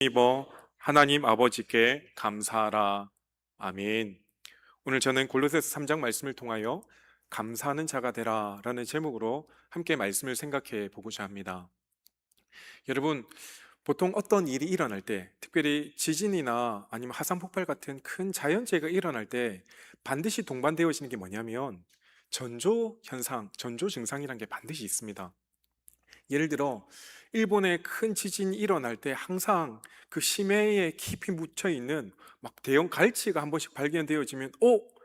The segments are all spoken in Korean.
입어 하나님 아버지께 감사하라. 아멘. 오늘 저는 골로새서 3장 말씀을 통하여 감사하는 자가 되라 라는 제목으로 함께 말씀을 생각해 보고자 합니다. 여러분, 보통 어떤 일이 일어날 때, 특별히 지진이나 아니면 화산 폭발 같은 큰 자연재해가 일어날 때 반드시 동반되어지는 게 뭐냐면 전조 현상, 전조 증상이라는 게 반드시 있습니다. 예를 들어 일본의 큰 지진이 일어날 때 항상 그 심해에 깊이 묻혀 있는 막 대형 갈치가 한 번씩 발견되어지면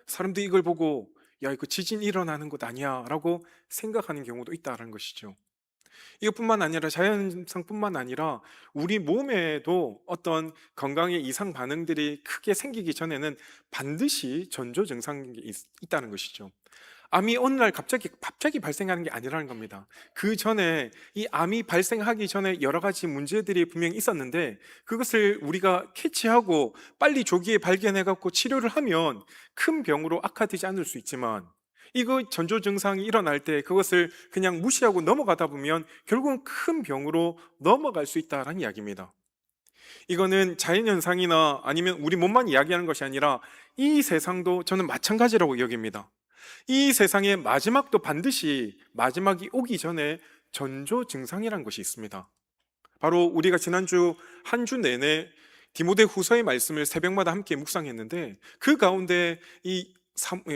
사람들이 이걸 보고 야, 이거 지진 일어나는 것 아니야 라고 생각하는 경우도 있다는 것이죠. 이것뿐만 아니라 자연현상뿐만 아니라 우리 몸에도 어떤 건강의 이상 반응들이 크게 생기기 전에는 반드시 전조 증상이 있다는 것이죠. 암이 어느 날 갑자기 발생하는 게 아니라는 겁니다. 그 전에 이 암이 발생하기 전에 여러 가지 문제들이 분명히 있었는데 그것을 우리가 캐치하고 빨리 조기에 발견해 갖고 치료를 하면 큰 병으로 악화되지 않을 수 있지만 이거 전조 증상이 일어날 때 그것을 그냥 무시하고 넘어가다 보면 결국은 큰 병으로 넘어갈 수 있다는 이야기입니다. 이거는 자연현상이나 아니면 우리 몸만 이야기하는 것이 아니라 이 세상도 저는 마찬가지라고 여깁니다. 이 세상의 마지막도 반드시 마지막이 오기 전에 전조 증상이라는 것이 있습니다. 바로 우리가 지난주 한 주 내내 디모데 후서의 말씀을 새벽마다 함께 묵상했는데 그 가운데 이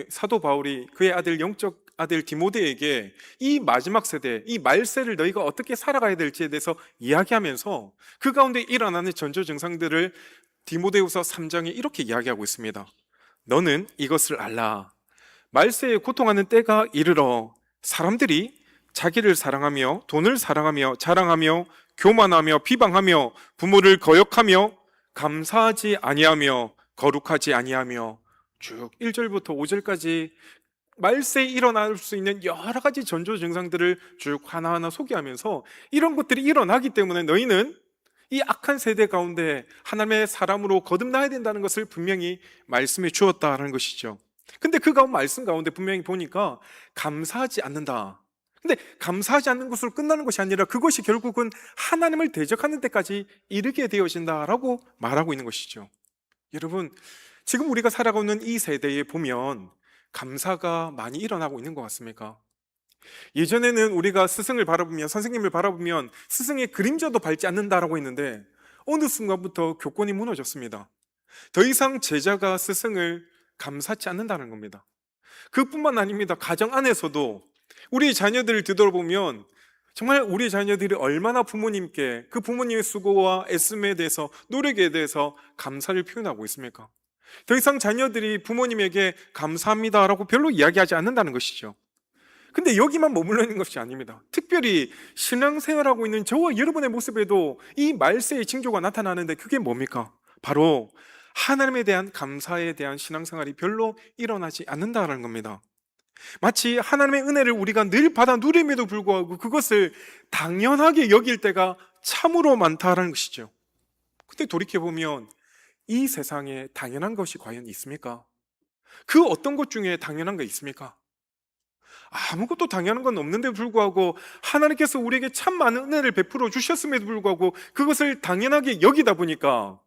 사도 바울이 그의 영적 아들 디모데에게 이 마지막 세대, 이 말세를 너희가 어떻게 살아가야 될지에 대해서 이야기하면서 그 가운데 일어나는 전조 증상들을 디모데후서 3장에 이렇게 이야기하고 있습니다. 너는 이것을 알라. 말세에 고통하는 때가 이르러 사람들이 자기를 사랑하며 돈을 사랑하며 자랑하며 교만하며 비방하며 부모를 거역하며 감사하지 아니하며 거룩하지 아니하며 쭉 1절부터 5절까지 말세에 일어날 수 있는 여러 가지 전조 증상들을 쭉 하나하나 소개하면서 이런 것들이 일어나기 때문에 너희는 이 악한 세대 가운데 하나님의 사람으로 거듭나야 된다는 것을 분명히 말씀해 주었다는 것이죠. 근데 그 말씀 가운데 분명히 보니까 감사하지 않는다. 근데 감사하지 않는 것으로 끝나는 것이 아니라 그것이 결국은 하나님을 대적하는 데까지 이르게 되어진다라고 말하고 있는 것이죠. 여러분, 지금 우리가 살아가고 있는 이 세대에 보면 감사가 많이 일어나고 있는 것 같습니까? 예전에는 우리가 스승을 바라보면, 선생님을 바라보면 스승의 그림자도 밟지 않는다라고 했는데 어느 순간부터 교권이 무너졌습니다. 더 이상 제자가 스승을 감사치 않는다는 겁니다. 그뿐만 아닙니다. 가정 안에서도 우리 자녀들을 뒤돌아보면 정말 우리 자녀들이 얼마나 부모님께 그 부모님의 수고와 애씀에 대해서, 노력에 대해서 감사를 표현하고 있습니까? 더 이상 자녀들이 부모님에게 감사합니다라고 별로 이야기하지 않는다는 것이죠. 근데 여기만 머물러 있는 것이 아닙니다. 특별히 신앙생활하고 있는 저와 여러분의 모습에도 이 말세의 징조가 나타나는데 그게 뭡니까? 바로 하나님에 대한 감사에 대한 신앙생활이 별로 일어나지 않는다는 겁니다. 마치 하나님의 은혜를 우리가 늘 받아 누림에도 불구하고 그것을 당연하게 여길 때가 참으로 많다는 것이죠. 근데 돌이켜보면 이 세상에 당연한 것이 과연 있습니까? 그 어떤 것 중에 당연한 거 있습니까? 아무것도 당연한 건 없는데 불구하고 하나님께서 우리에게 참 많은 은혜를 베풀어 주셨음에도 불구하고 그것을 당연하게 여기다 보니까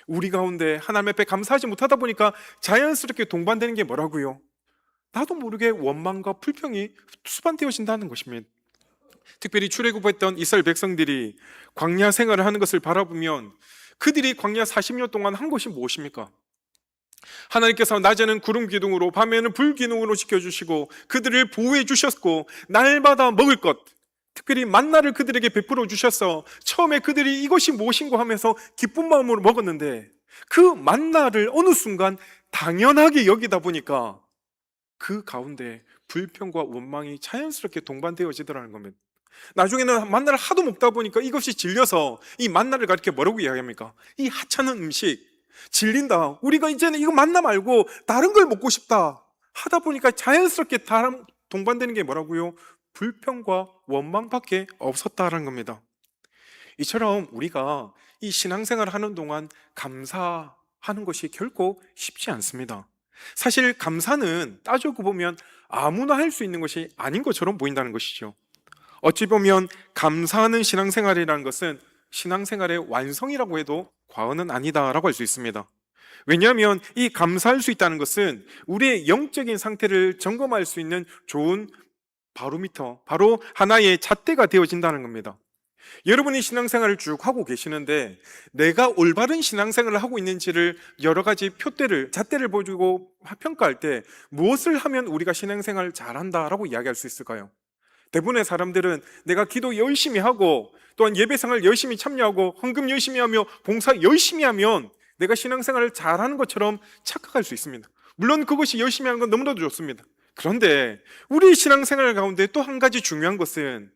우리 가운데 하나님 앞에 감사하지 못하다 보니까 자연스럽게 동반되는 게 뭐라고요? 나도 모르게 원망과 불평이 수반되어진다는 것입니다. 특별히 출애굽했던 이스라엘 백성들이 광야 생활을 하는 것을 바라보면 그들이 광야 40년 동안 한 것이 무엇입니까? 하나님께서 낮에는 구름 기둥으로 밤에는 불 기둥으로 지켜주시고 그들을 보호해 주셨고 날마다 먹을 것, 특별히 만나를 그들에게 베풀어 주셔서 처음에 그들이 이것이 무엇인고 하면서 기쁜 마음으로 먹었는데 그 만나를 어느 순간 당연하게 여기다 보니까 그 가운데 불평과 원망이 자연스럽게 동반되어지더라는 겁니다. 나중에는 만나를 하도 먹다 보니까 이것이 질려서 이 만나를 가리켜 뭐라고 이야기합니까? 이 하찮은 음식 질린다. 우리가 이제는 이거 만나 말고 다른 걸 먹고 싶다 하다 보니까 자연스럽게 동반되는 게 뭐라고요? 불평과 원망밖에 없었다는 겁니다. 이처럼 우리가 이 신앙생활을 하는 동안 감사하는 것이 결코 쉽지 않습니다. 사실 감사는 따지고 보면 아무나 할 수 있는 것이 아닌 것처럼 보인다는 것이죠. 어찌 보면 감사하는 신앙생활이라는 것은 신앙생활의 완성이라고 해도 과언은 아니다라고 할 수 있습니다. 왜냐하면 이 감사할 수 있다는 것은 우리의 영적인 상태를 점검할 수 있는 좋은 바로미터, 바로 하나의 잣대가 되어진다는 겁니다. 여러분이 신앙생활을 쭉 하고 계시는데 내가 올바른 신앙생활을 하고 있는지를 여러 가지 잣대를 보여주고 평가할 때 무엇을 하면 우리가 신앙생활을 잘한다라고 이야기할 수 있을까요? 대부분의 사람들은 내가 기도 열심히 하고 또한 예배생활 열심히 참여하고 헌금 열심히 하며 봉사 열심히 하면 내가 신앙생활을 잘하는 것처럼 착각할 수 있습니다. 물론 그것이 열심히 하는 건 너무나도 좋습니다. 그런데 우리 신앙생활 가운데 또 한 가지 중요한 것은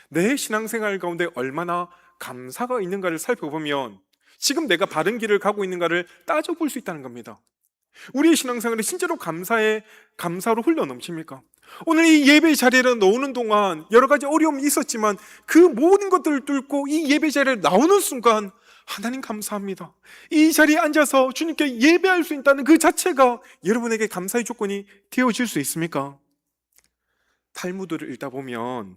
내 신앙생활 가운데 얼마나 감사가 있는가를 살펴보면 지금 내가 바른 길을 가고 있는가를 따져볼 수 있다는 겁니다. 우리의 신앙생활이 진짜로 감사로 흘러넘칩니까? 오늘 이 예배 자리에 나오는 동안 여러 가지 어려움이 있었지만 그 모든 것들을 뚫고 이 예배 자리에 나오는 순간 하나님 감사합니다. 이 자리에 앉아서 주님께 예배할 수 있다는 그 자체가 여러분에게 감사의 조건이 되어질 수 있습니까? 탈무드를 읽다 보면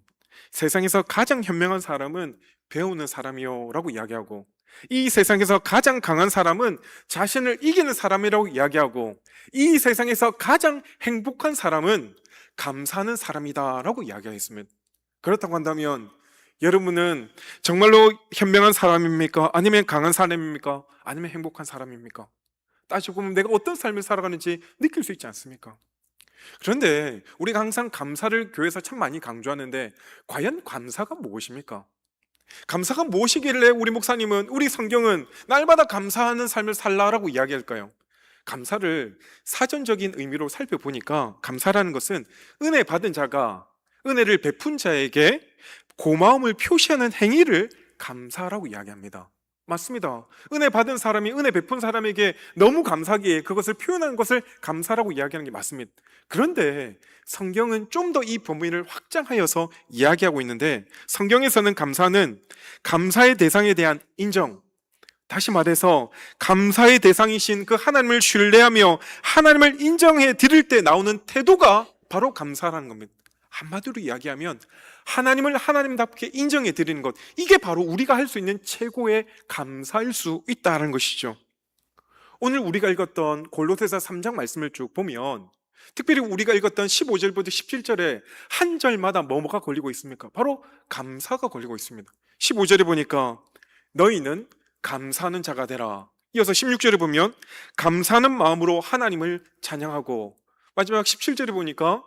세상에서 가장 현명한 사람은 배우는 사람이요 라고 이야기하고, 이 세상에서 가장 강한 사람은 자신을 이기는 사람이라고 이야기하고, 이 세상에서 가장 행복한 사람은 감사하는 사람이다 라고 이야기했습니다. 그렇다고 한다면 여러분은 정말로 현명한 사람입니까? 아니면 강한 사람입니까? 아니면 행복한 사람입니까? 따지고 보면 내가 어떤 삶을 살아가는지 느낄 수 있지 않습니까? 그런데 우리가 항상 감사를 교회에서 참 많이 강조하는데 과연 감사가 무엇입니까? 감사가 무엇이길래 우리 목사님은, 우리 성경은 날마다 감사하는 삶을 살라라고 이야기할까요? 감사를 사전적인 의미로 살펴보니까 감사라는 것은 은혜 받은 자가 은혜를 베푼 자에게 고마움을 표시하는 행위를 감사라고 이야기합니다. 맞습니다. 은혜 받은 사람이 은혜 베푼 사람에게 너무 감사하기에 그것을 표현하는 것을 감사라고 이야기하는 게 맞습니다. 그런데 성경은 좀 더 이 범위를 확장하여서 이야기하고 있는데, 성경에서는 감사는 감사의 대상에 대한 인정, 다시 말해서 감사의 대상이신 그 하나님을 신뢰하며 하나님을 인정해 드릴 때 나오는 태도가 바로 감사라는 겁니다. 한마디로 이야기하면 하나님을 하나님답게 인정해 드리는 것, 이게 바로 우리가 할 수 있는 최고의 감사일 수 있다는 것이죠. 오늘 우리가 읽었던 골로새서 3장 말씀을 쭉 보면 특별히 우리가 읽었던 15절부터 17절에 한 절마다 뭐가 걸리고 있습니까? 바로 감사가 걸리고 있습니다. 15절에 보니까 너희는 감사하는 자가 되라. 이어서 16절에 보면 감사하는 마음으로 하나님을 찬양하고, 마지막 17절에 보니까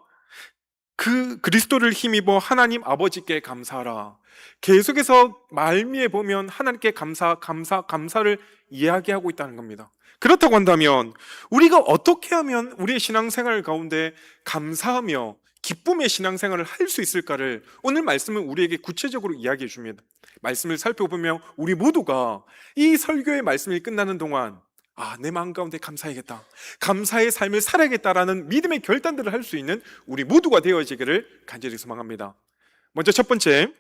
그 그리스도를 힘입어 하나님 아버지께 감사하라. 계속해서 말미에 보면 하나님께 감사를 이야기하고 있다는 겁니다. 그렇다고 한다면 우리가 어떻게 하면 우리의 신앙생활 가운데 감사하며 기쁨의 신앙생활을 할 수 있을까를 오늘 말씀은 우리에게 구체적으로 이야기해 줍니다. 말씀을 살펴보면 우리 모두가 이 설교의 말씀이 끝나는 동안 내 마음 가운데 감사해야겠다, 감사의 삶을 살아야겠다라는 믿음의 결단들을 할 수 있는 우리 모두가 되어지기를 간절히 소망합니다. 먼저 첫 번째,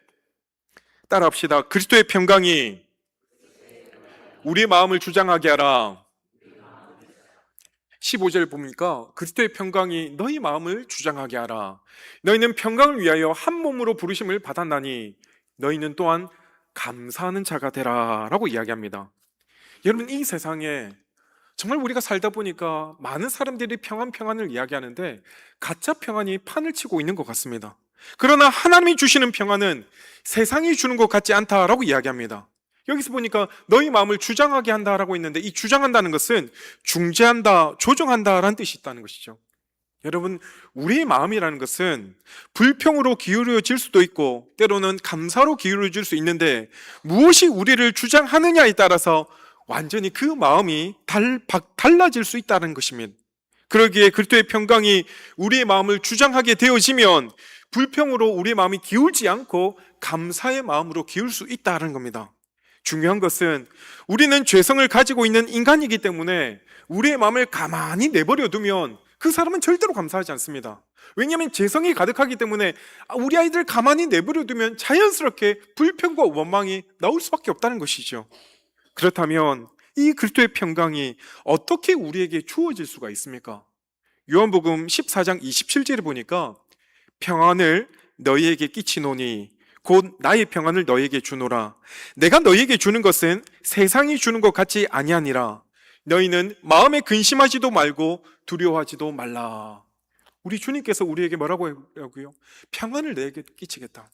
따라합시다. 그리스도의 평강이 우리의 마음을 주장하게 하라. 15절 보니까 그리스도의 평강이 너희 마음을 주장하게 하라. 너희는 평강을 위하여 한 몸으로 부르심을 받았나니 너희는 또한 감사하는 자가 되라 라고 이야기합니다. 여러분, 이 세상에 정말 우리가 살다 보니까 많은 사람들이 평안을 이야기하는데 가짜 평안이 판을 치고 있는 것 같습니다. 그러나 하나님이 주시는 평안은 세상이 주는 것 같지 않다라고 이야기합니다. 여기서 보니까 너희 마음을 주장하게 한다라고 있는데, 이 주장한다는 것은 중재한다, 조정한다라는 뜻이 있다는 것이죠. 여러분, 우리의 마음이라는 것은 불평으로 기울어질 수도 있고 때로는 감사로 기울어질 수 있는데, 무엇이 우리를 주장하느냐에 따라서 완전히 그 마음이 달라질 수 있다는 것입니다. 그러기에 그리스도의 평강이 우리의 마음을 주장하게 되어지면 불평으로 우리의 마음이 기울지 않고 감사의 마음으로 기울 수 있다는 겁니다. 중요한 것은 우리는 죄성을 가지고 있는 인간이기 때문에 우리의 마음을 가만히 내버려 두면 그 사람은 절대로 감사하지 않습니다. 왜냐하면 죄성이 가득하기 때문에 우리 아이들 가만히 내버려 두면 자연스럽게 불평과 원망이 나올 수밖에 없다는 것이죠. 그렇다면 이 그리스도의 평강이 어떻게 우리에게 주어질 수가 있습니까? 요한복음 14장 27절에 보니까 평안을 너희에게 끼치노니 곧 나의 평안을 너에게 주노라. 내가 너에게 주는 것은 세상이 주는 것 같지 아니하니라. 너희는 마음에 근심하지도 말고 두려워하지도 말라. 우리 주님께서 우리에게 뭐라고 하고요? 평안을 너에게 끼치겠다.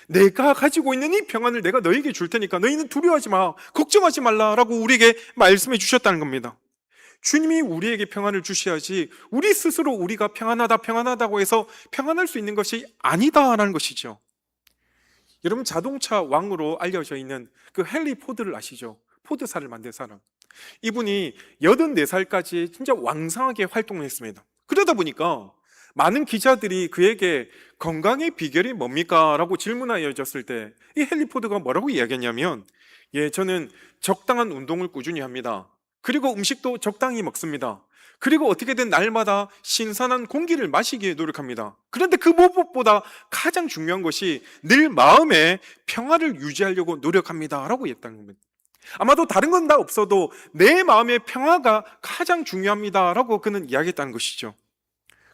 내가 가지고 있는 이 평안을 내가 너에게 줄 테니까 너희는 두려워하지 마, 걱정하지 말라라고 우리에게 말씀해 주셨다는 겁니다. 주님이 우리에게 평안을 주셔야지 우리 스스로 우리가 평안하다고 해서 평안할 수 있는 것이 아니다라는 것이죠. 여러분, 자동차 왕으로 알려져 있는 그 헨리 포드를 아시죠? 포드사를 만든 사람. 이분이 84살까지 진짜 왕성하게 활동을 했습니다. 그러다 보니까 많은 기자들이 그에게 건강의 비결이 뭡니까? 라고 질문하여졌을 때 이 헨리 포드가 뭐라고 이야기했냐면, 저는 적당한 운동을 꾸준히 합니다. 그리고 음식도 적당히 먹습니다. 그리고 어떻게든 날마다 신선한 공기를 마시기에 노력합니다. 그런데 그 무엇보다 가장 중요한 것이 늘 마음의 평화를 유지하려고 노력합니다 라고 했다는 겁니다. 아마도 다른 건 다 없어도 내 마음의 평화가 가장 중요합니다 라고 그는 이야기했다는 것이죠.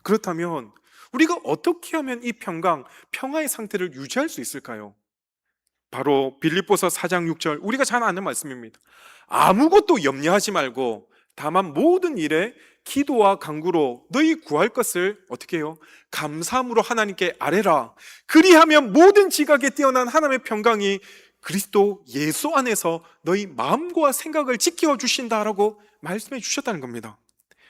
그렇다면 우리가 어떻게 하면 이 평화의 상태를 유지할 수 있을까요? 바로 빌립보서 4장 6절, 우리가 잘 아는 말씀입니다. 아무것도 염려하지 말고 다만 모든 일에 기도와 간구로 너희 구할 것을 어떻게 해요? 감사함으로 하나님께 아뢰라. 그리하면 모든 지각에 뛰어난 하나님의 평강이 그리스도 예수 안에서 너희 마음과 생각을 지켜주신다라고 말씀해 주셨다는 겁니다.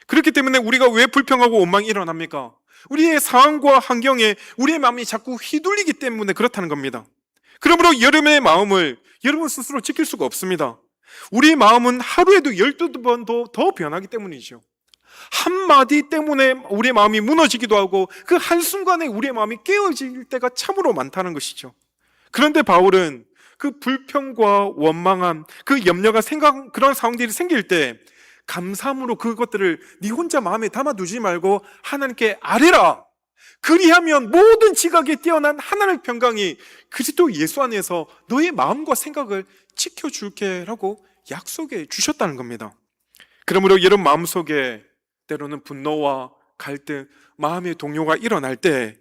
그렇기 때문에 우리가 왜 불평하고 원망이 일어납니까? 우리의 상황과 환경에 우리의 마음이 자꾸 휘둘리기 때문에 그렇다는 겁니다. 그러므로 여러분의 마음을 여러분 스스로 지킬 수가 없습니다. 우리의 마음은 하루에도 12번도 더 변하기 때문이죠. 한마디 때문에 우리의 마음이 무너지기도 하고 그 한순간에 우리의 마음이 깨어질 때가 참으로 많다는 것이죠. 그런데 바울은 그 불평과 원망함, 그 염려가 그런 상황들이 생길 때 감사함으로 그것들을 네 혼자 마음에 담아두지 말고 하나님께 아뢰라. 그리하면 모든 지각에 뛰어난 하나님의 평강이 그리스도 예수 안에서 너의 마음과 생각을 지켜줄게 라고 약속해 주셨다는 겁니다. 그러므로 여러분 마음속에 때로는 분노와 갈등, 마음의 동요가 일어날 때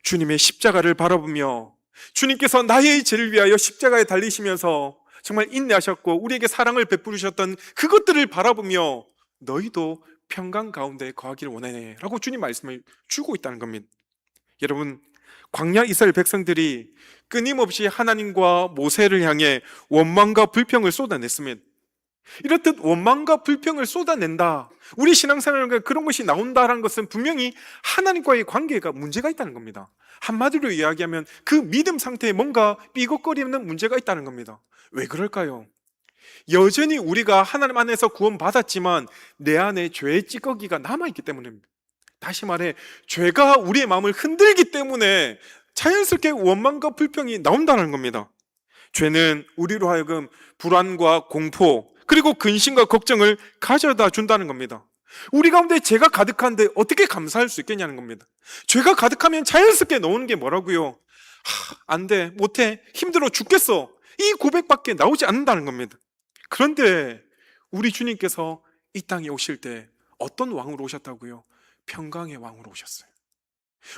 주님의 십자가를 바라보며 주님께서 나의 죄를 위하여 십자가에 달리시면서 정말 인내하셨고 우리에게 사랑을 베푸셨던 그것들을 바라보며 너희도 평강 가운데 거하기를 원하네 라고 주님 말씀을 주고 있다는 겁니다. 여러분, 광야 이스라엘 백성들이 끊임없이 하나님과 모세를 향해 원망과 불평을 쏟아냈습니다. 이렇듯 원망과 불평을 쏟아낸다, 우리 신앙생활에 그런 것이 나온다는 것은 분명히 하나님과의 관계가 문제가 있다는 겁니다. 한마디로 이야기하면 그 믿음 상태에 뭔가 삐걱거리는 문제가 있다는 겁니다. 왜 그럴까요? 여전히 우리가 하나님 안에서 구원받았지만 내 안에 죄의 찌꺼기가 남아있기 때문입니다. 다시 말해, 죄가 우리의 마음을 흔들기 때문에 자연스럽게 원망과 불평이 나온다는 겁니다. 죄는 우리로 하여금 불안과 공포, 그리고 근심과 걱정을 가져다 준다는 겁니다. 우리 가운데 죄가 가득한데 어떻게 감사할 수 있겠냐는 겁니다. 죄가 가득하면 자연스럽게 나오는 게 뭐라고요? 안 돼, 못해, 힘들어 죽겠어, 이 고백밖에 나오지 않는다는 겁니다. 그런데 우리 주님께서 이 땅에 오실 때 어떤 왕으로 오셨다고요? 평강의 왕으로 오셨어요.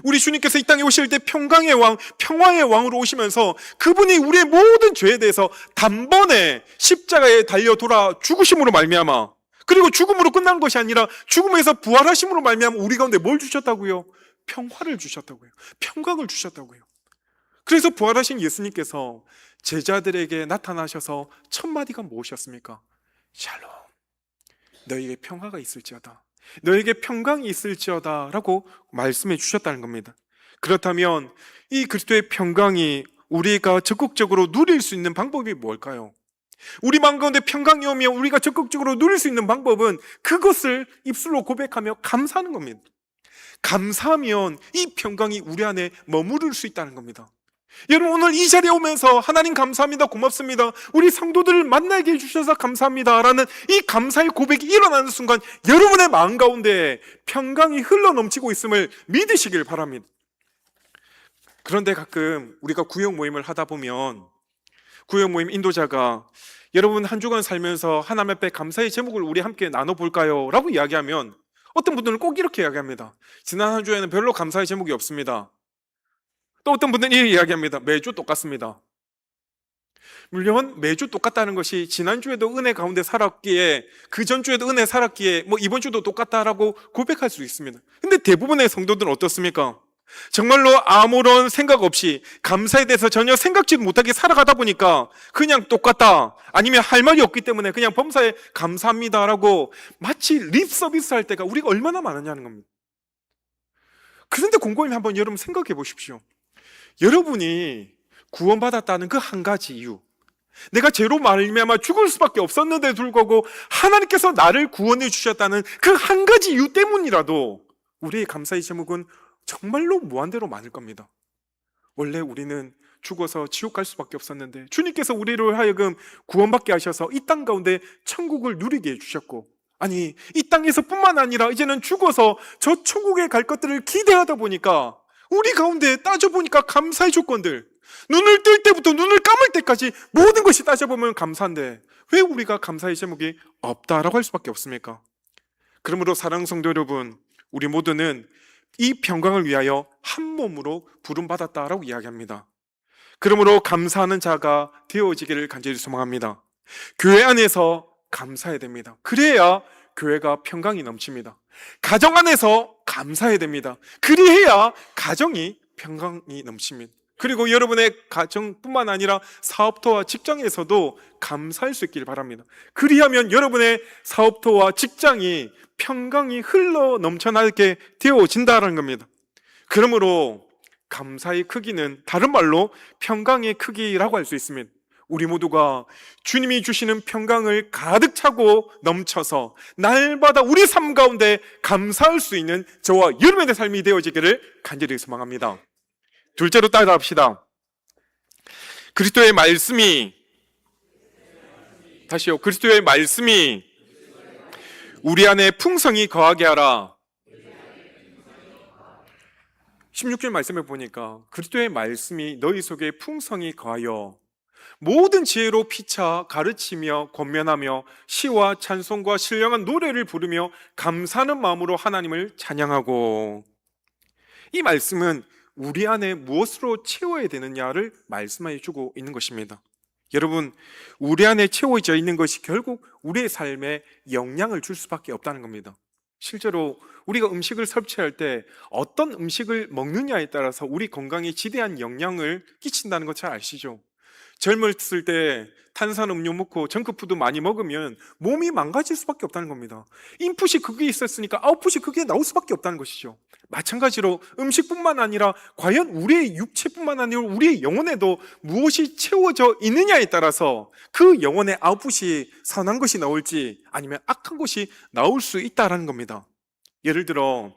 우리 주님께서 이 땅에 오실 때 평강의 왕, 평화의 왕으로 오시면서 그분이 우리의 모든 죄에 대해서 단번에 십자가에 달려 돌아 죽으심으로 말미암아, 그리고 죽음으로 끝난 것이 아니라 죽음에서 부활하심으로 말미암아 우리 가운데 뭘 주셨다고요? 평화를 주셨다고요. 평강을 주셨다고요. 그래서 부활하신 예수님께서 제자들에게 나타나셔서 첫 마디가 무엇이었습니까? 샬롬, 너희에게 평화가 있을지어다, 너에게 평강이 있을지어다 라고 말씀해 주셨다는 겁니다. 그렇다면 이 그리스도의 평강이 우리가 적극적으로 누릴 수 있는 방법이 뭘까요? 우리 마음 가운데 평강이 오면 우리가 적극적으로 누릴 수 있는 방법은 그것을 입술로 고백하며 감사하는 겁니다. 감사하면 이 평강이 우리 안에 머무를 수 있다는 겁니다. 여러분, 오늘 이 자리에 오면서 하나님 감사합니다, 고맙습니다, 우리 성도들을 만나게 해주셔서 감사합니다 라는 이 감사의 고백이 일어나는 순간 여러분의 마음 가운데 평강이 흘러넘치고 있음을 믿으시길 바랍니다. 그런데 가끔 우리가 구역 모임을 하다 보면 구역 모임 인도자가 여러분 한 주간 살면서 하나님 앞에 감사의 제목을 우리 함께 나눠볼까요? 라고 이야기하면 어떤 분들은 꼭 이렇게 이야기합니다. 지난 한 주에는 별로 감사의 제목이 없습니다. 또 어떤 분들은 이렇게 이야기합니다. 매주 똑같습니다. 물론 매주 똑같다는 것이 지난주에도 은혜 가운데 살았기에 그 전주에도 은혜 살았기에 이번 주도 똑같다라고 고백할 수 있습니다. 근데 대부분의 성도들은 어떻습니까? 정말로 아무런 생각 없이 감사에 대해서 전혀 생각지도 못하게 살아가다 보니까 그냥 똑같다, 아니면 할 말이 없기 때문에 그냥 범사에 감사합니다라고 마치 립 서비스 할 때가 우리가 얼마나 많으냐는 겁니다. 그런데 곰곰이 한번 여러분 생각해 보십시오. 여러분이 구원받았다는 그 한 가지 이유, 내가 죄로 말미암아 죽을 수밖에 없었는데 불구하고 하나님께서 나를 구원해 주셨다는 그 한 가지 이유 때문이라도 우리의 감사의 제목은 정말로 무한대로 많을 겁니다. 원래 우리는 죽어서 지옥 갈 수밖에 없었는데 주님께서 우리를 하여금 구원받게 하셔서 이 땅 가운데 천국을 누리게 해주셨고, 아니 이 땅에서 뿐만 아니라 이제는 죽어서 저 천국에 갈 것들을 기대하다 보니까 우리 가운데 따져보니까 감사의 조건들, 눈을 뜰 때부터 눈을 감을 때까지 모든 것이 따져보면 감사한데 왜 우리가 감사의 제목이 없다라고 할 수밖에 없습니까? 그러므로 사랑하는 성도 여러분, 우리 모두는 이 평강을 위하여 한 몸으로 부름받았다라고 이야기합니다. 그러므로 감사하는 자가 되어지기를 간절히 소망합니다. 교회 안에서 감사해야 됩니다. 그래야 교회가 평강이 넘칩니다. 가정 안에서 감사해야 됩니다. 그리해야 가정이 평강이 넘칩니다. 그리고 여러분의 가정뿐만 아니라 사업터와 직장에서도 감사할 수 있길 바랍니다. 그리하면 여러분의 사업터와 직장이 평강이 흘러 넘쳐나게 되어진다는 겁니다. 그러므로 감사의 크기는 다른 말로 평강의 크기라고 할 수 있습니다. 우리 모두가 주님이 주시는 평강을 가득 차고 넘쳐서 날마다 우리 삶 가운데 감사할 수 있는 저와 여러분의 삶이 되어지기를 간절히 소망합니다. 둘째로 따라합시다. 그리스도의 말씀이, 다시요, 그리스도의 말씀이 우리 안에 풍성히 거하게 하라. 16절 말씀을 보니까 그리스도의 말씀이 너희 속에 풍성히 거하여 모든 지혜로 피차 가르치며 권면하며 시와 찬송과 신령한 노래를 부르며 감사하는 마음으로 하나님을 찬양하고. 이 말씀은 우리 안에 무엇으로 채워야 되느냐를 말씀해 주고 있는 것입니다. 여러분, 우리 안에 채워져 있는 것이 결국 우리의 삶에 영향을 줄 수밖에 없다는 겁니다. 실제로 우리가 음식을 섭취할 때 어떤 음식을 먹느냐에 따라서 우리 건강에 지대한 영향을 끼친다는 거 잘 아시죠? 젊었을 때 탄산음료 먹고 정크푸드 많이 먹으면 몸이 망가질 수밖에 없다는 겁니다. 인풋이 그게 있었으니까 아웃풋이 그게 나올 수밖에 없다는 것이죠. 마찬가지로 음식뿐만 아니라 과연 우리의 육체뿐만 아니라 우리의 영혼에도 무엇이 채워져 있느냐에 따라서 그 영혼의 아웃풋이 선한 것이 나올지 아니면 악한 것이 나올 수 있다는 겁니다. 예를 들어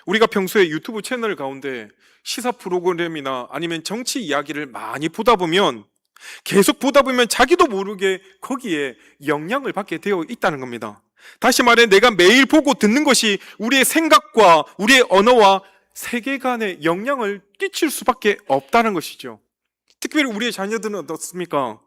우리가 평소에 유튜브 채널 가운데 시사 프로그램이나 아니면 정치 이야기를 많이 보다 보면 계속 보다 보면 자기도 모르게 거기에 영향을 받게 되어 있다는 겁니다. 다시 말해 내가 매일 보고 듣는 것이 우리의 생각과 우리의 언어와 세계관에 영향을 끼칠 수밖에 없다는 것이죠. 특별히 우리의 자녀들은 어떻습니까?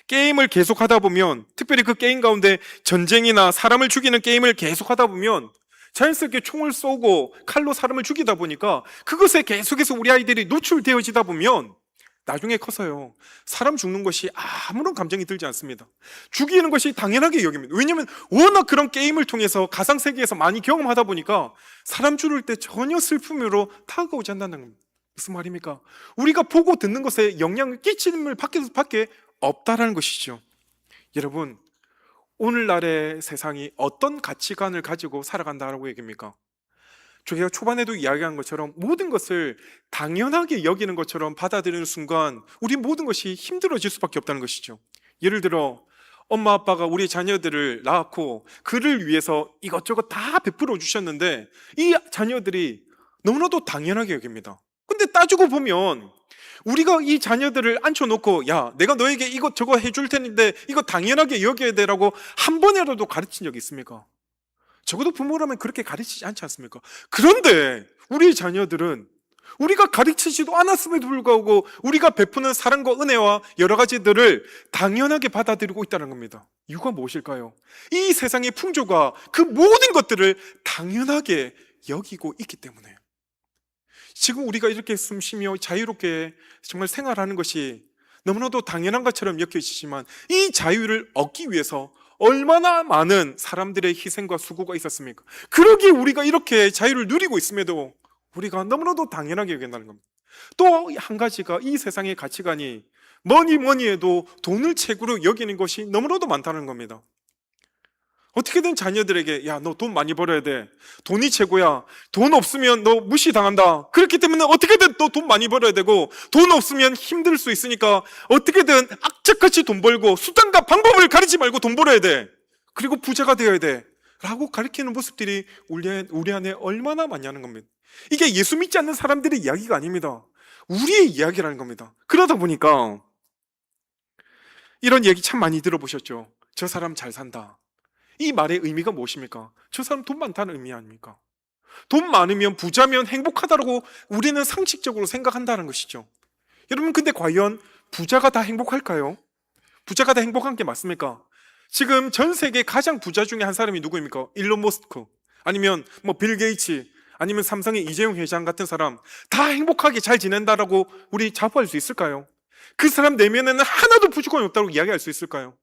게임을 계속 하다 보면, 특별히 그 게임 가운데 전쟁이나 사람을 죽이는 게임을 계속 하다 보면 자연스럽게 총을 쏘고 칼로 사람을 죽이다 보니까 그것에 계속해서 우리 아이들이 노출되어지다 보면 나중에 커서요, 사람 죽는 것이 아무런 감정이 들지 않습니다. 죽이는 것이 당연하게 여깁니다. 왜냐하면 워낙 그런 게임을 통해서 가상세계에서 많이 경험하다 보니까 사람 죽을 때 전혀 슬픔으로 다가오지 않는다는 겁니다. 무슨 말입니까? 우리가 보고 듣는 것에 영향을 끼치는 밖에 없다라는 것이죠. 여러분, 오늘날의 세상이 어떤 가치관을 가지고 살아간다라고 얘기합니까? 제가 초반에도 이야기한 것처럼 모든 것을 당연하게 여기는 것처럼 받아들이는 순간 우리 모든 것이 힘들어질 수밖에 없다는 것이죠. 예를 들어 엄마 아빠가 우리 자녀들을 낳았고 그를 위해서 이것저것 다 베풀어 주셨는데 이 자녀들이 너무나도 당연하게 여깁니다. 근데 따지고 보면 우리가 이 자녀들을 앉혀놓고 야, 내가 너에게 이것저것 해줄 텐데 이거 당연하게 여겨야 돼라고 한 번이라도 가르친 적이 있습니까? 적어도 부모라면 그렇게 가르치지 않지 않습니까? 그런데 우리 자녀들은 우리가 가르치지도 않았음에도 불구하고 우리가 베푸는 사랑과 은혜와 여러 가지들을 당연하게 받아들이고 있다는 겁니다. 이유가 무엇일까요? 이 세상의 풍조가 그 모든 것들을 당연하게 여기고 있기 때문에. 지금 우리가 이렇게 숨 쉬며 자유롭게 정말 생활하는 것이 너무나도 당연한 것처럼 여겨지지만 이 자유를 얻기 위해서 얼마나 많은 사람들의 희생과 수고가 있었습니까? 그러기에 우리가 이렇게 자유를 누리고 있음에도 우리가 너무나도 당연하게 여긴다는 겁니다. 또 한 가지가 이 세상의 가치관이 뭐니 해도 돈을 최고로 여기는 것이 너무나도 많다는 겁니다. 어떻게든 자녀들에게 야, 너 돈 많이 벌어야 돼. 돈이 최고야. 돈 없으면 너 무시당한다. 그렇기 때문에 어떻게든 또 돈 많이 벌어야 되고 돈 없으면 힘들 수 있으니까 어떻게든 악착같이 돈 벌고 수단과 방법을 가리지 말고 돈 벌어야 돼. 그리고 부자가 되어야 돼. 라고 가르치는 모습들이 우리 안에 얼마나 많냐는 겁니다. 이게 예수 믿지 않는 사람들의 이야기가 아닙니다. 우리의 이야기라는 겁니다. 그러다 보니까 이런 얘기 참 많이 들어보셨죠? 저 사람 잘 산다. 이 말의 의미가 무엇입니까? 저 사람 돈 많다는 의미 아닙니까? 돈 많으면 부자면 행복하다고 우리는 상식적으로 생각한다는 것이죠. 여러분, 근데 과연 부자가 다 행복할까요? 부자가 다 행복한 게 맞습니까? 지금 전 세계 가장 부자 중에 한 사람이 누구입니까? 일론 머스크, 아니면 빌 게이츠, 아니면 삼성의 이재용 회장 같은 사람 다 행복하게 잘 지낸다라고 우리 자부할 수 있을까요? 그 사람 내면에는 하나도 부족함이 없다고 이야기할 수 있을까요?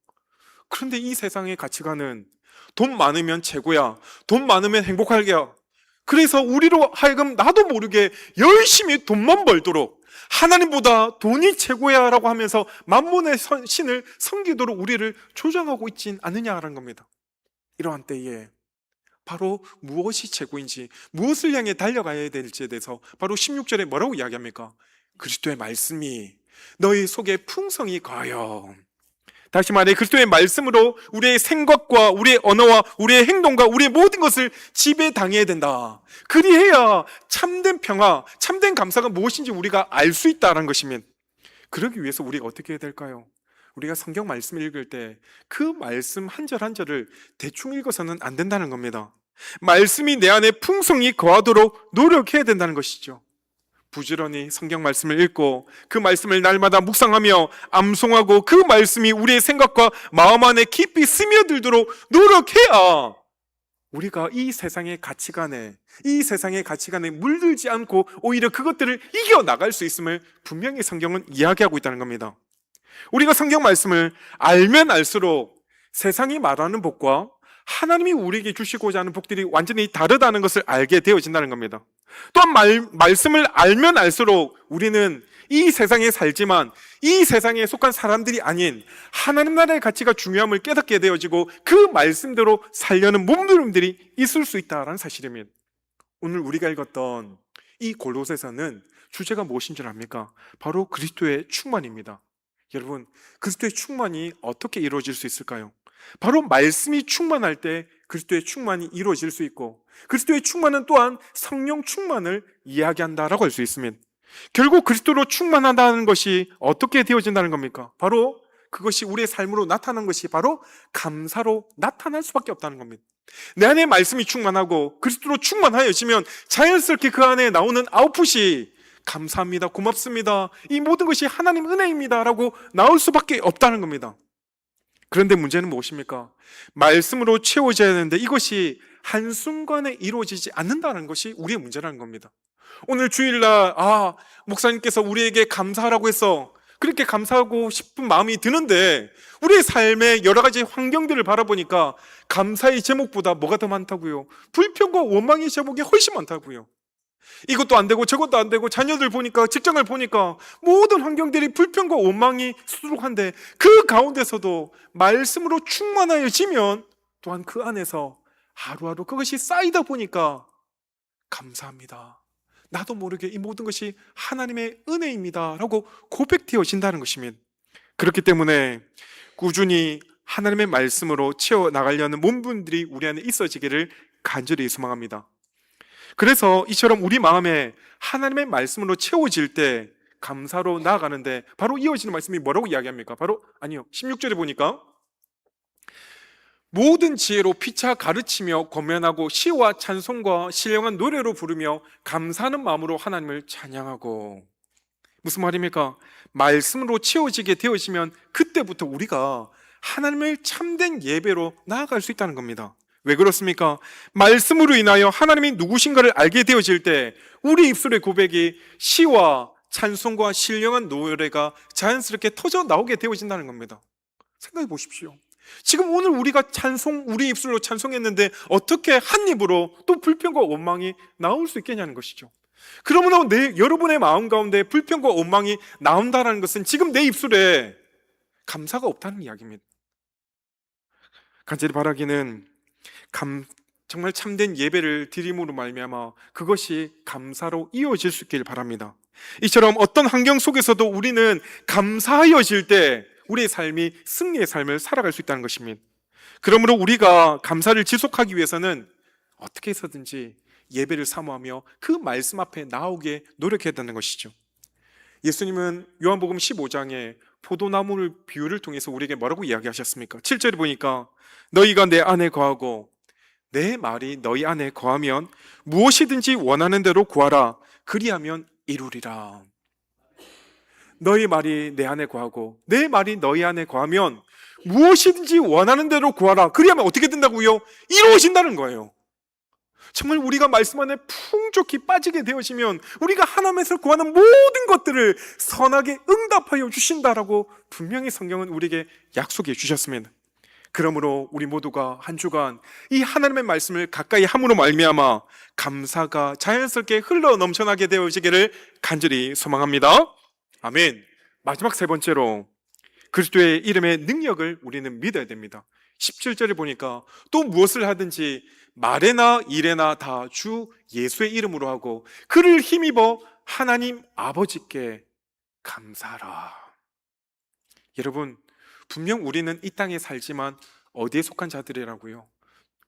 그런데 이 세상의 가치관은 돈 많으면 최고야. 돈 많으면 행복하게야. 그래서 우리로 하여금 나도 모르게 열심히 돈만 벌도록 하나님보다 돈이 최고야 라고 하면서 만몬의 신을 섬기도록 우리를 조장하고 있진 않느냐라는 겁니다. 이러한 때에 바로 무엇이 최고인지, 무엇을 향해 달려가야 될지에 대해서 바로 16절에 뭐라고 이야기합니까? 그리스도의 말씀이 너희 속에 풍성히 거하여. 다시 말해 그리스도의 말씀으로 우리의 생각과 우리의 언어와 우리의 행동과 우리의 모든 것을 지배당해야 된다. 그리해야 참된 평화, 참된 감사가 무엇인지 우리가 알 수 있다는 것이면, 그러기 위해서 우리가 어떻게 해야 될까요? 우리가 성경 말씀을 읽을 때 그 말씀 한 절 한 절을 대충 읽어서는 안 된다는 겁니다. 말씀이 내 안에 풍성히 거하도록 노력해야 된다는 것이죠. 부지런히 성경 말씀을 읽고 그 말씀을 날마다 묵상하며 암송하고 그 말씀이 우리의 생각과 마음 안에 깊이 스며들도록 노력해야 우리가 이 세상의 가치관에 물들지 않고 오히려 그것들을 이겨나갈 수 있음을 분명히 성경은 이야기하고 있다는 겁니다. 우리가 성경 말씀을 알면 알수록 세상이 말하는 복과 하나님이 우리에게 주시고자 하는 복들이 완전히 다르다는 것을 알게 되어진다는 겁니다. 또한 말씀을 알면 알수록 우리는 이 세상에 살지만 이 세상에 속한 사람들이 아닌 하나님 나라의 가치가 중요함을 깨닫게 되어지고 그 말씀대로 살려는 몸부림들이 있을 수 있다는 사실입니다. 오늘 우리가 읽었던 이 골로새서는 주제가 무엇인 줄 압니까? 바로 그리스도의 충만입니다. 여러분, 그리스도의 충만이 어떻게 이루어질 수 있을까요? 바로 말씀이 충만할 때 그리스도의 충만이 이루어질 수 있고, 그리스도의 충만은 또한 성령 충만을 이야기한다라고 할 수 있습니다. 결국 그리스도로 충만하다는 것이 어떻게 되어진다는 겁니까? 바로 그것이 우리의 삶으로 나타나는 것이 바로 감사로 나타날 수밖에 없다는 겁니다. 내 안에 말씀이 충만하고 그리스도로 충만하여지면 자연스럽게 그 안에 나오는 아웃풋이 감사합니다, 고맙습니다, 이 모든 것이 하나님 은혜입니다 라고 나올 수밖에 없다는 겁니다. 그런데 문제는 무엇입니까? 말씀으로 채워져야 하는데 이것이 한순간에 이루어지지 않는다는 것이 우리의 문제라는 겁니다. 오늘 주일날 목사님께서 우리에게 감사하라고 해서 그렇게 감사하고 싶은 마음이 드는데 우리의 삶의 여러 가지 환경들을 바라보니까 감사의 제목보다 뭐가 더 많다고요? 불평과 원망의 제목이 훨씬 많다고요. 이것도 안 되고 저것도 안 되고 자녀들 보니까, 직장을 보니까 모든 환경들이 불평과 원망이 수두룩한데 그 가운데서도 말씀으로 충만하여지면 또한 그 안에서 하루하루 그것이 쌓이다 보니까 감사합니다, 나도 모르게 이 모든 것이 하나님의 은혜입니다 라고 고백되어진다는 것입니다. 그렇기 때문에 꾸준히 하나님의 말씀으로 채워나가려는 몸분들이 우리 안에 있어지기를 간절히 소망합니다. 그래서 이처럼 우리 마음에 하나님의 말씀으로 채워질 때 감사로 나아가는데 바로 이어지는 말씀이 뭐라고 이야기합니까? 16절에 보니까 모든 지혜로 피차 가르치며 권면하고 시와 찬송과 신령한 노래로 부르며 감사하는 마음으로 하나님을 찬양하고. 무슨 말입니까? 말씀으로 채워지게 되어지면 그때부터 우리가 하나님을 참된 예배로 나아갈 수 있다는 겁니다. 왜 그렇습니까? 말씀으로 인하여 하나님이 누구신가를 알게 되어질 때 우리 입술의 고백이 시와 찬송과 신령한 노래가 자연스럽게 터져 나오게 되어진다는 겁니다. 생각해 보십시오. 지금 오늘 우리가 우리 입술로 찬송했는데 어떻게 한 입으로 또 불평과 원망이 나올 수 있겠냐는 것이죠. 그러므로 여러분의 마음 가운데 불평과 원망이 나온다는 것은 지금 내 입술에 감사가 없다는 이야기입니다. 간절히 바라기는 정말 참된 예배를 드림으로 말미암아 그것이 감사로 이어질 수 있길 바랍니다. 이처럼 어떤 환경 속에서도 우리는 감사하여질 때 우리의 삶이 승리의 삶을 살아갈 수 있다는 것입니다. 그러므로 우리가 감사를 지속하기 위해서는 어떻게 해서든지 예배를 사모하며 그 말씀 앞에 나오게 노력해야 된다는 것이죠. 예수님은 요한복음 15장에 포도나무를 비유를 통해서 우리에게 뭐라고 이야기하셨습니까? 7절에 보니까 너희가 내 안에 거하고 내 말이 너희 안에 거하면 무엇이든지 원하는 대로 구하라. 그리하면 이루리라. 너희 말이 내 안에 거하고 내 말이 너희 안에 거하면 무엇이든지 원하는 대로 구하라. 그리하면 어떻게 된다고요? 이루어진다는 거예요. 정말 우리가 말씀 안에 풍족히 빠지게 되어지면 우리가 하나님에서 구하는 모든 것들을 선하게 응답하여 주신다라고 분명히 성경은 우리에게 약속해 주셨습니다. 그러므로 우리 모두가 한 주간 이 하나님의 말씀을 가까이 함으로 말미암아 감사가 자연스럽게 흘러 넘쳐나게 되어지기를 간절히 소망합니다. 아멘. 마지막 세 번째로 그리스도의 이름의 능력을 우리는 믿어야 됩니다. 17절에 보니까 또 무엇을 하든지 말에나 일에나 다 주 예수의 이름으로 하고 그를 힘입어 하나님 아버지께 감사하라. 여러분, 분명 우리는 이 땅에 살지만 어디에 속한 자들이라고요?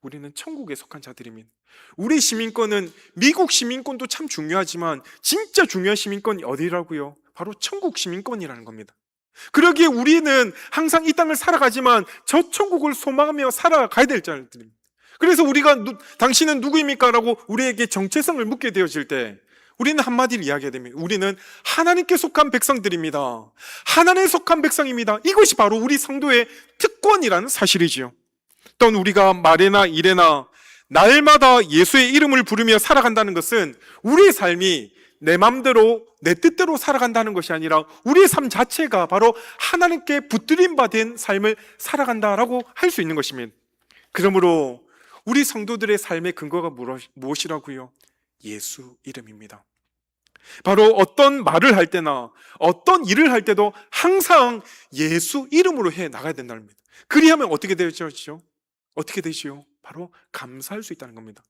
우리는 천국에 속한 자들입니다. 우리 시민권은 미국 시민권도 참 중요하지만 진짜 중요한 시민권이 어디라고요? 바로 천국 시민권이라는 겁니다. 그러기에 우리는 항상 이 땅을 살아가지만 저 천국을 소망하며 살아가야 될 자들입니다. 그래서 우리가 당신은 누구입니까? 라고 우리에게 정체성을 묻게 되어질 때 우리는 한마디를 이야기해야 됩니다. 우리는 하나님께 속한 백성들입니다. 하나님에 속한 백성입니다. 이것이 바로 우리 성도의 특권이라는 사실이지요. 또한 우리가 말에나 일에나 날마다 예수의 이름을 부르며 살아간다는 것은 우리의 삶이 내 맘대로 내 뜻대로 살아간다는 것이 아니라 우리의 삶 자체가 바로 하나님께 붙들림받은 삶을 살아간다라고 할 수 있는 것입니다. 그러므로 우리 성도들의 삶의 근거가 무엇이라고요? 예수 이름입니다. 바로 어떤 말을 할 때나 어떤 일을 할 때도 항상 예수 이름으로 해 나가야 된다는 겁니다. 그리하면 어떻게 되죠? 어떻게 되지요? 바로 감사할 수 있다는 겁니다.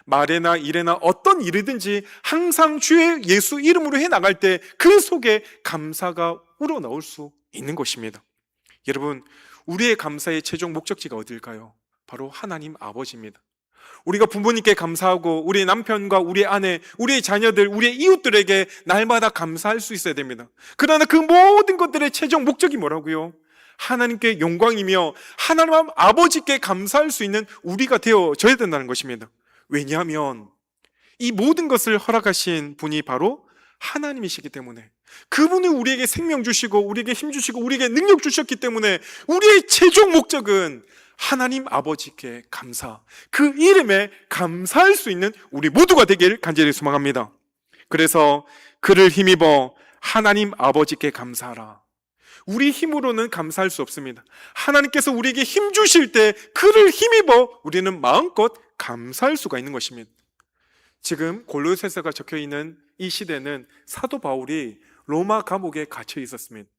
말에나 일에나 어떤 일이든지 항상 주의 예수 이름으로 해 나갈 때 그 속에 감사가 우러나올 수 있는 것입니다. 여러분, 우리의 감사의 최종 목적지가 어딜까요? 바로 하나님 아버지입니다. 우리가 부모님께 감사하고 우리 남편과 우리 아내, 우리의 자녀들, 우리의 이웃들에게 날마다 감사할 수 있어야 됩니다. 그러나 그 모든 것들의 최종 목적이 뭐라고요? 하나님께 영광이며 하나님 아버지께 감사할 수 있는 우리가 되어져야 된다는 것입니다. 왜냐하면 이 모든 것을 허락하신 분이 바로 하나님이시기 때문에, 그분이 우리에게 생명 주시고 우리에게 힘 주시고 우리에게 능력 주셨기 때문에 우리의 최종 목적은 하나님 아버지께 감사, 그 이름에 감사할 수 있는 우리 모두가 되길 간절히 소망합니다. 그래서 그를 힘입어 하나님 아버지께 감사하라. 우리 힘으로는 감사할 수 없습니다. 하나님께서 우리에게 힘 주실 때 그를 힘입어 우리는 마음껏 감사할 수가 있는 것입니다. 지금 골로새서가 적혀 있는 이 시대는 사도 바울이 로마 감옥에 갇혀 있었습니다.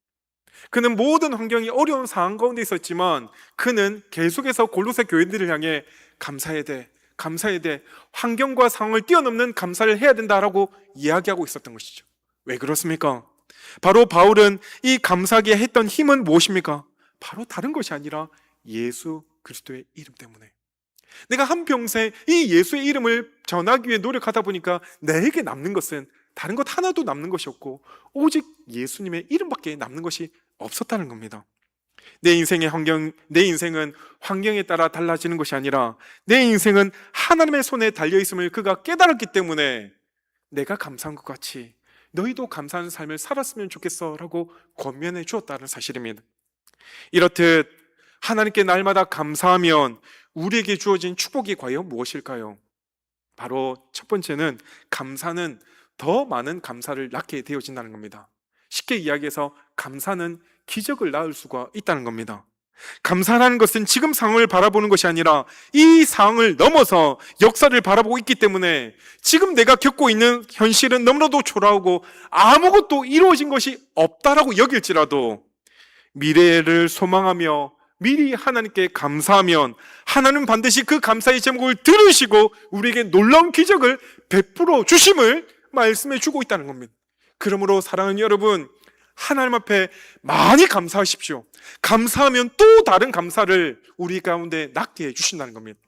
그는 모든 환경이 어려운 상황 가운데 있었지만 그는 계속해서 골로새 교인들을 향해 감사해야 돼, 감사해야 돼, 환경과 상황을 뛰어넘는 감사를 해야 된다라고 이야기하고 있었던 것이죠. 왜 그렇습니까? 바로 바울은 이 감사하게 했던 힘은 무엇입니까? 바로 다른 것이 아니라 예수 그리스도의 이름 때문에. 내가 한평생 이 예수의 이름을 전하기 위해 노력하다 보니까 내게 남는 것은 다른 것 하나도 남는 것이 없고 오직 예수님의 이름밖에 남는 것이 없었다는 겁니다. 내 인생은 환경에 따라 달라지는 것이 아니라 내 인생은 하나님의 손에 달려있음을 그가 깨달았기 때문에 내가 감사한 것 같이 너희도 감사하는 삶을 살았으면 좋겠어 라고 권면해 주었다는 사실입니다. 이렇듯 하나님께 날마다 감사하면 우리에게 주어진 축복이 과연 무엇일까요? 바로 첫 번째는 감사는 더 많은 감사를 낳게 되어진다는 겁니다. 쉽게 이야기해서 감사는 기적을 낳을 수가 있다는 겁니다. 감사라는 것은 지금 상황을 바라보는 것이 아니라 이 상황을 넘어서 역사를 바라보고 있기 때문에 지금 내가 겪고 있는 현실은 너무나도 초라하고 아무것도 이루어진 것이 없다라고 여길지라도 미래를 소망하며 미리 하나님께 감사하면 하나님은 반드시 그 감사의 제목을 들으시고 우리에게 놀라운 기적을 베풀어 주심을 말씀해 주고 있다는 겁니다. 그러므로 사랑하는 여러분, 하나님 앞에 많이 감사하십시오. 감사하면 또 다른 감사를 우리 가운데 낳게 해주신다는 겁니다.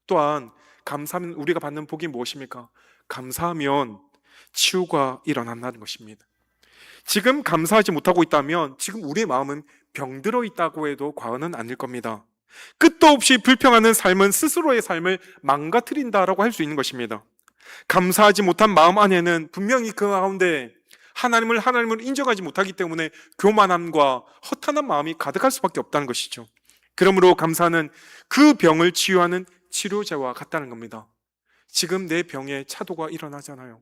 또한 감사하면 우리가 받는 복이 무엇입니까? 감사하면 치유가 일어난다는 것입니다. 지금 감사하지 못하고 있다면 지금 우리의 마음은 병들어 있다고 해도 과언은 아닐 겁니다. 끝도 없이 불평하는 삶은 스스로의 삶을 망가뜨린다라고 할 수 있는 것입니다. 감사하지 못한 마음 안에는 분명히 그 가운데 하나님을 인정하지 못하기 때문에 교만함과 허탄한 마음이 가득할 수밖에 없다는 것이죠. 그러므로 감사는 그 병을 치유하는 치료제와 같다는 겁니다. 지금 내 병에 차도가 일어나잖아요.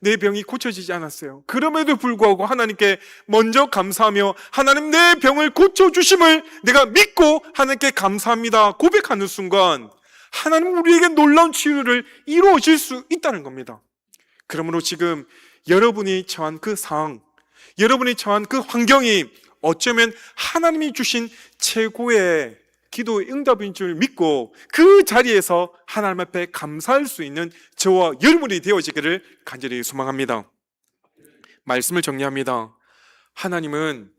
내 병이 고쳐지지 않았어요. 그럼에도 불구하고 하나님께 먼저 감사하며 하나님 내 병을 고쳐주심을 내가 믿고 하나님께 감사합니다 고백하는 순간 하나님 우리에게 놀라운 치유를 이루어질 수 있다는 겁니다. 그러므로 지금 여러분이 처한 그 상황, 여러분이 처한 그 환경이 어쩌면 하나님이 주신 최고의 기도의 응답인 줄 믿고 그 자리에서 하나님 앞에 감사할 수 있는 저와 여러분이 되어지기를 간절히 소망합니다. 말씀을 정리합니다. 하나님은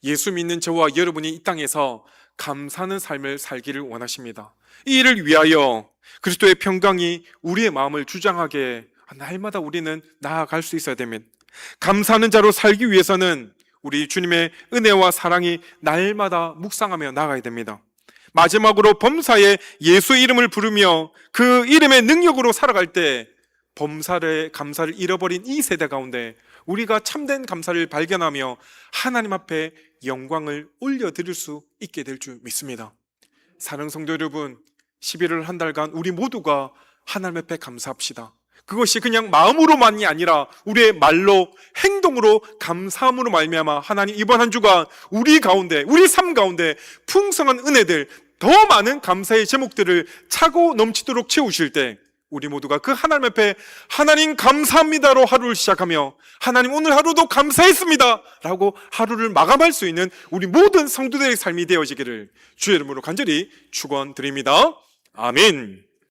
예수 믿는 저와 여러분이 이 땅에서 감사하는 삶을 살기를 원하십니다. 이 일을 위하여 그리스도의 평강이 우리의 마음을 주장하게 날마다 우리는 나아갈 수 있어야 됩니다. 감사하는 자로 살기 위해서는 우리 주님의 은혜와 사랑이 날마다 묵상하며 나아가야 됩니다. 마지막으로 범사에 예수 이름을 부르며 그 이름의 능력으로 살아갈 때 범사의 감사를 잃어버린 이 세대 가운데 우리가 참된 감사를 발견하며 하나님 앞에 영광을 올려드릴 수 있게 될 줄 믿습니다. 사랑하는 성도 여러분, 11월 한 달간 우리 모두가 하나님 앞에 감사합시다. 그것이 그냥 마음으로만이 아니라 우리의 말로 행동으로 감사함으로 말미암아 하나님 이번 한 주간 우리 가운데 우리 삶 가운데 풍성한 은혜들 더 많은 감사의 제목들을 차고 넘치도록 채우실 때 우리 모두가 그 하나님 앞에 하나님 감사합니다로 하루를 시작하며 하나님 오늘 하루도 감사했습니다 라고 하루를 마감할 수 있는 우리 모든 성도들의 삶이 되어지기를 주의 이름으로 간절히 축원드립니다. 아멘.